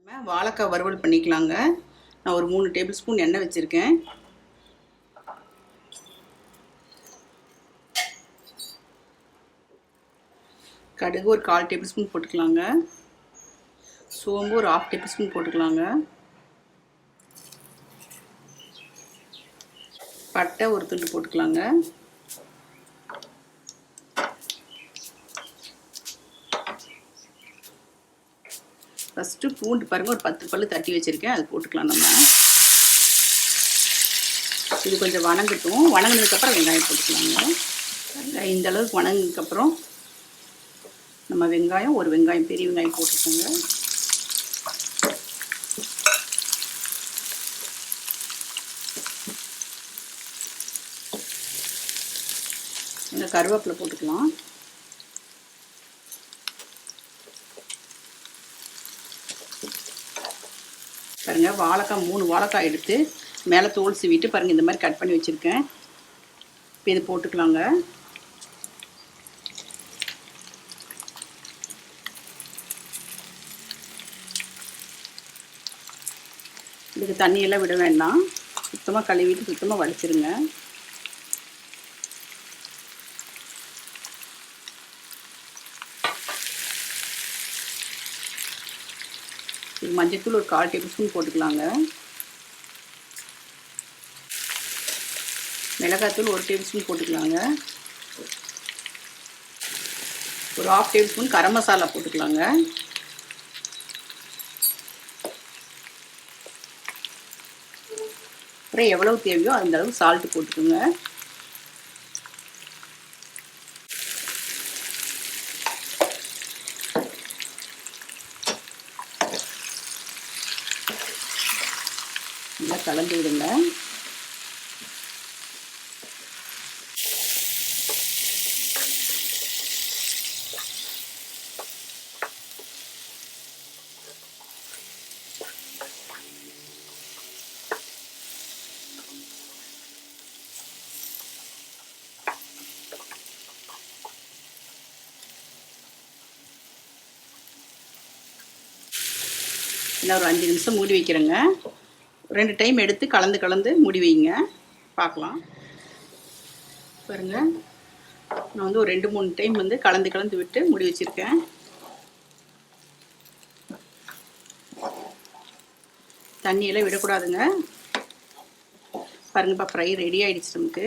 நம்ம வாழைக்காய் வறுவல் பண்ணிக்கலாங்க. நான் ஒரு 3 டேபிள் ஸ்பூன் எண்ணெய் வச்சுருக்கேன். கடுகு ஒரு 1/4 டேபிள் ஸ்பூன் போட்டுக்கலாங்க. சோம்பு ஒரு 1/2 டேபிள் ஸ்பூன் போட்டுக்கலாங்க. பட்டை ஒரு துண்டு போட்டுக்கலாங்க. ஃபஸ்ட்டு பூண்டு பாருங்கள், ஒரு 10 பல்லு தட்டி வச்சுருக்கேன், அது போட்டுக்கலாம். நம்ம இது கொஞ்சம் வணங்கட்டும். வணங்கினதுக்கப்புறம் வெங்காயம் போட்டுக்கலாங்க. இந்த அளவுக்கு வணங்கினதுக்கப்புறம் நம்ம வெங்காயம், ஒரு வெங்காயம், பெரிய வெங்காயம் போட்டுக்கோங்க. இந்த கருவேப்பிலை போட்டுக்கலாம். பாருங்கள், வாழைக்காய் 3 வாழைக்காய் எடுத்து மேலே தோல் சீவிட்டு பாருங்கள், இந்த மாதிரி கட் பண்ணி வச்சுருக்கேன். இப்போ இது போட்டுக்கலாங்க. இதுக்கு தண்ணியெல்லாம் விட வேண்டாம், சுத்தமாக கழுவிட்டு சுத்தமாக வடிச்சிருங்க. இது மஞ்சத்தூள் ஒரு 1/4 டேபிள் ஸ்பூன் போட்டுக்கலாங்க. மிளகாத்தூள் 1 டேபிள் ஸ்பூன் போட்டுக்கலாங்க. ஒரு 1/2 டேபிள் ஸ்பூன் கரம் மசாலா போட்டுக்கலாங்க. அப்புறம் எவ்வளவு தேவையோ அந்த அளவு சால்ட்டு போட்டுக்கோங்க. நல்லா கலந்து விடுங்க. இன்னும் ஒரு 5 நிமிஷம் மூடி வைக்கிறேங்க. 2 டைம் எடுத்து கலந்து மூடி வைங்க, பார்க்கலாம். பாருங்க, நான் வந்து ஒரு 2-3 டைம் வந்து கலந்து விட்டு மூடி வச்சுருக்கேன். தண்ணியெல்லாம் விடக்கூடாதுங்க. பாருங்கப்பா, ஃப்ரை ரெடி ஆகிடுச்சு நமக்கு.